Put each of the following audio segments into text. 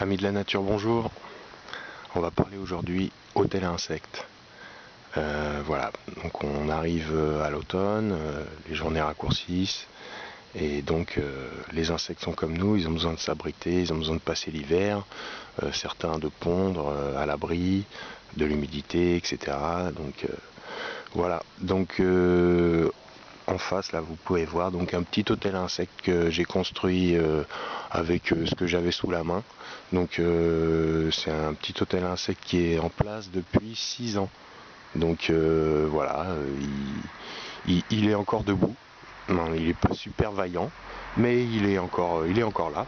Amis de la nature, bonjour. On va parler aujourd'hui hôtel à insectes. Voilà, donc on arrive à l'automne, les journées raccourcissent, et donc les insectes sont comme nous, ils ont besoin de s'abriter, ils ont besoin de passer l'hiver, certains de pondre à l'abri, de l'humidité, etc. Donc voilà, donc en face là vous pouvez voir donc un petit hôtel à insectes que j'ai construit avec ce que j'avais sous la main. Donc c'est un petit hôtel à insectes qui est en place depuis 6 ans. Donc voilà, il est encore debout. Non, il n'est pas super vaillant, mais il est encore là.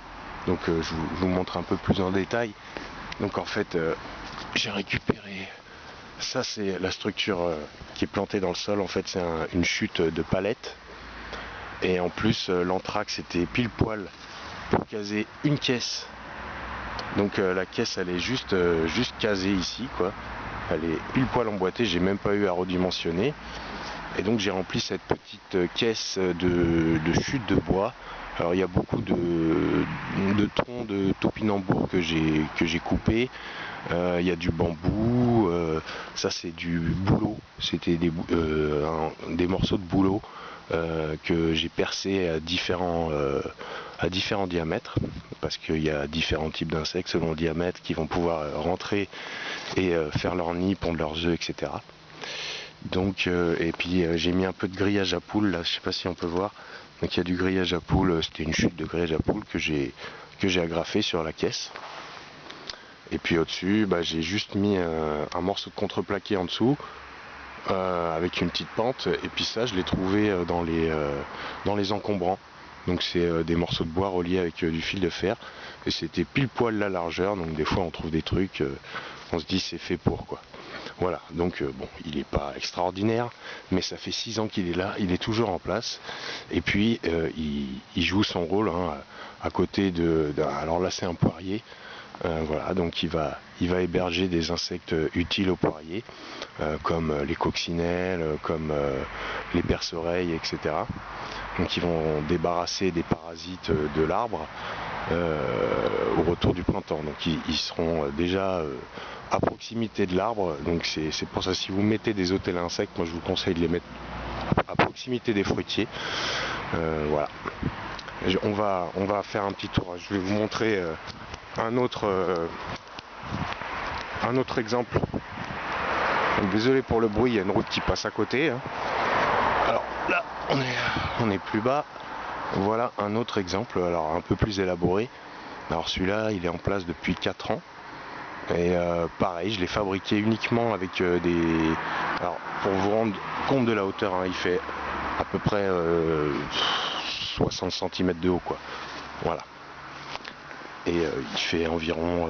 Donc je vous montre un peu plus en détail. Donc en fait j'ai récupéré, ça c'est la structure qui est plantée dans le sol. En fait c'est une chute de palettes. Et en plus l'anthrax était pile poil pour caser une caisse. Donc la caisse elle est juste casée ici quoi. Elle est pile poil emboîtée, j'ai même pas eu à redimensionner. Et donc j'ai rempli cette petite caisse de chute de bois. Alors il y a beaucoup de troncs de topinambour que j'ai coupé. Il y a du bambou, ça c'est du bouleau, c'était des morceaux de bouleau que j'ai percé à différents diamètres, parce qu'il y a différents types d'insectes selon le diamètre qui vont pouvoir rentrer et faire leur nid, pondre leurs œufs, etc. Donc et puis j'ai mis un peu de grillage à poules là, je sais pas si on peut voir. Donc il y a du grillage à poules, c'était une chute de grillage à poules que j'ai agrafé sur la caisse. Et puis au-dessus, j'ai juste mis un morceau de contreplaqué en dessous, avec une petite pente. Et puis ça, je l'ai trouvé dans les encombrants. Donc c'est des morceaux de bois reliés avec du fil de fer. Et c'était pile poil la largeur. Donc des fois on trouve des trucs, on se dit c'est fait pour quoi. Voilà, donc bon, il n'est pas extraordinaire, mais ça fait 6 ans qu'il est là, il est toujours en place. Et puis il joue son rôle hein, à côté alors là c'est un poirier. Voilà, donc il va héberger des insectes utiles au poirier, comme les coccinelles, comme les perce-oreilles, etc. Donc ils vont débarrasser des parasites de l'arbre au retour du printemps. Donc ils seront déjà à proximité de l'arbre. Donc c'est pour ça, si vous mettez des hôtels à insectes, moi je vous conseille de les mettre à proximité des fruitiers. Voilà. On va faire un petit tour. Je vais vous montrer un autre exemple. Donc, désolé pour le bruit, il y a une route qui passe à côté. Hein. Alors là, on est plus bas. Voilà un autre exemple, alors un peu plus élaboré. Alors celui-là, il est en place depuis 4 ans. Et pareil, je l'ai fabriqué uniquement avec Alors pour vous rendre compte de la hauteur, hein, il fait à peu près 60 cm de haut, quoi. Voilà. Et il fait environ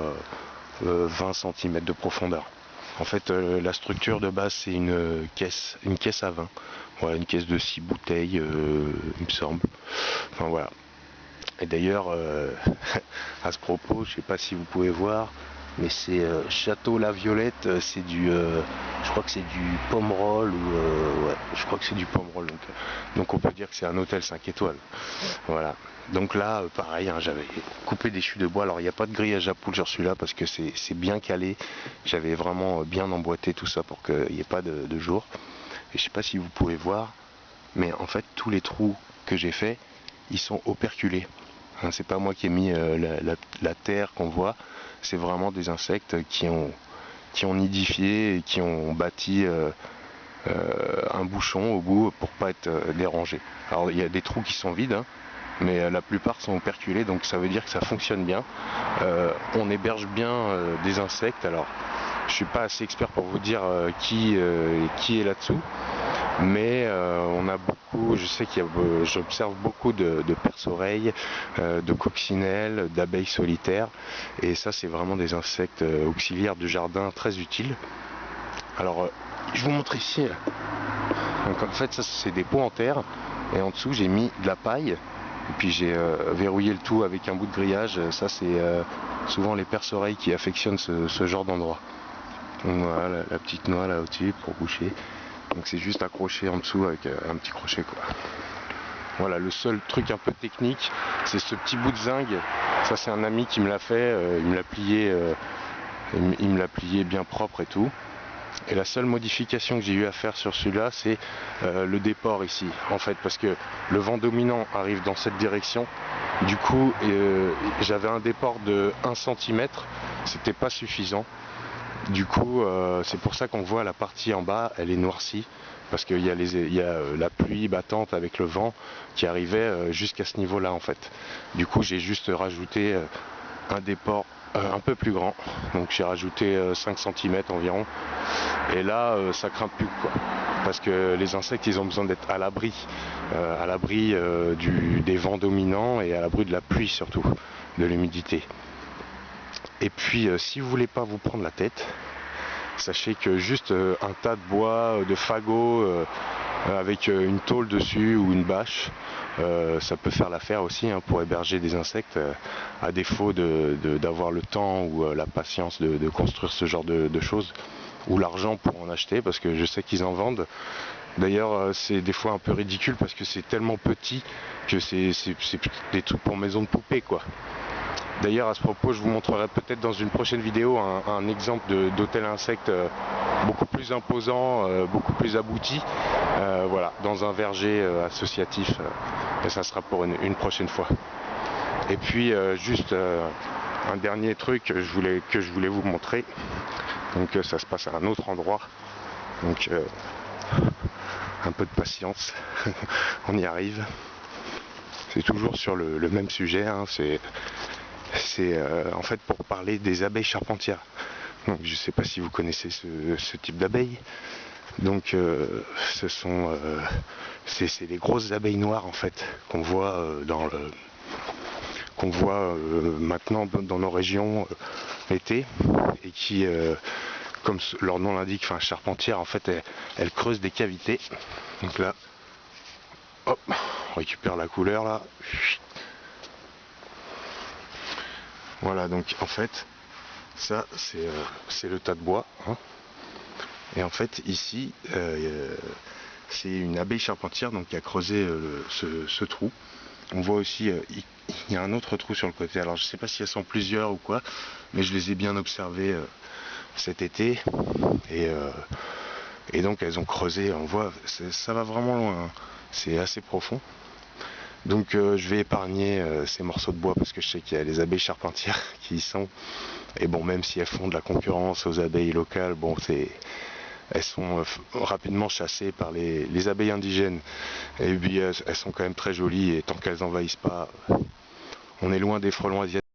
20 cm de profondeur. En fait, la structure de base, c'est une caisse à vin. Voilà, une caisse de 6 bouteilles, il me semble. Enfin voilà. Et d'ailleurs, à ce propos, je sais pas si vous pouvez voir, mais c'est Château La Violette, c'est je crois que c'est du Pomerol, ou ouais, je crois que c'est du Pomerol, donc on peut dire que c'est un hôtel 5 étoiles. Voilà. Donc là, pareil, hein, j'avais coupé des chutes de bois. Alors il n'y a pas de grillage à poules sur celui-là parce que c'est bien calé. J'avais vraiment bien emboîté tout ça pour qu'il n'y ait pas de jour. Et je sais pas si vous pouvez voir, mais en fait tous les trous que j'ai fait, ils sont operculés. Hein, c'est pas moi qui ai mis la terre qu'on voit, c'est vraiment des insectes qui ont nidifié et qui ont bâti un bouchon au bout pour pas être dérangé. Alors il y a des trous qui sont vides, hein, mais la plupart sont operculés, donc ça veut dire que ça fonctionne bien. On héberge bien des insectes. Alors je suis pas assez expert pour vous dire qui est là-dessous, mais on a beaucoup, je sais j'observe beaucoup de perce-oreilles, de coccinelles, d'abeilles solitaires, et ça c'est vraiment des insectes auxiliaires du jardin très utiles. Alors je vous montre ici. Donc en fait ça c'est des pots en terre, et en dessous j'ai mis de la paille, et puis j'ai verrouillé le tout avec un bout de grillage. Ça c'est souvent les perce-oreilles qui affectionnent ce genre d'endroit. Donc voilà la petite noix là au-dessus pour boucher. Donc c'est juste accroché en dessous avec un petit crochet quoi. Voilà, le seul truc un peu technique, c'est ce petit bout de zinc. Ça c'est un ami qui me l'a fait, il me l'a plié, il me l'a plié bien propre et tout. Et la seule modification que j'ai eu à faire sur celui-là, c'est le déport ici, en fait, parce que le vent dominant arrive dans cette direction. Du coup, j'avais un déport de 1 cm, c'était pas suffisant. Du coup, c'est pour ça qu'on voit la partie en bas, elle est noircie, parce qu'il y a, la pluie battante avec le vent qui arrivait jusqu'à ce niveau-là, en fait. Du coup, j'ai juste rajouté un déport un peu plus grand, donc j'ai rajouté 5 cm environ, et là, ça craint plus, quoi. Parce que les insectes, ils ont besoin d'être à l'abri des vents dominants et à l'abri de la pluie surtout, de l'humidité. Et puis, si vous voulez pas vous prendre la tête, sachez que juste un tas de bois, de fagots, avec une tôle dessus ou une bâche, ça peut faire l'affaire aussi, hein, pour héberger des insectes, à défaut d'avoir le temps ou la patience de construire ce genre de choses, ou l'argent pour en acheter, parce que je sais qu'ils en vendent. D'ailleurs, c'est des fois un peu ridicule parce que c'est tellement petit que c'est des trucs pour maison de poupée, quoi. D'ailleurs, à ce propos, je vous montrerai peut-être dans une prochaine vidéo un exemple d'hôtel insecte beaucoup plus imposant, beaucoup plus abouti, voilà, dans un verger associatif, et ça sera pour une prochaine fois. Et puis, juste un dernier truc que je voulais vous montrer. Donc, ça se passe à un autre endroit. Donc, un peu de patience, on y arrive. C'est toujours sur le même sujet, hein, c'est en fait pour parler des abeilles charpentières. Donc je ne sais pas si vous connaissez ce type d'abeilles. Donc ce sont c'est les grosses abeilles noires en fait qu'on voit maintenant dans nos régions l'été, et qui comme leur nom l'indique, enfin charpentière, en fait elles creusent des cavités. Donc là, hop, on récupère la couleur là. Voilà, donc en fait, ça c'est le tas de bois, hein. Et en fait ici, c'est une abeille charpentière donc qui a creusé ce trou. On voit aussi, il y a un autre trou sur le côté. Alors je sais pas si elles sont plusieurs ou quoi, mais je les ai bien observées cet été. Et donc elles ont creusé, on voit, ça va vraiment loin, hein. C'est assez profond. Donc je vais épargner ces morceaux de bois parce que je sais qu'il y a les abeilles charpentières qui y sont. Et bon, même si elles font de la concurrence aux abeilles locales, bon, elles sont rapidement chassées par les abeilles indigènes. Et puis elles sont quand même très jolies, et tant qu'elles n'envahissent pas, on est loin des frelons asiatiques.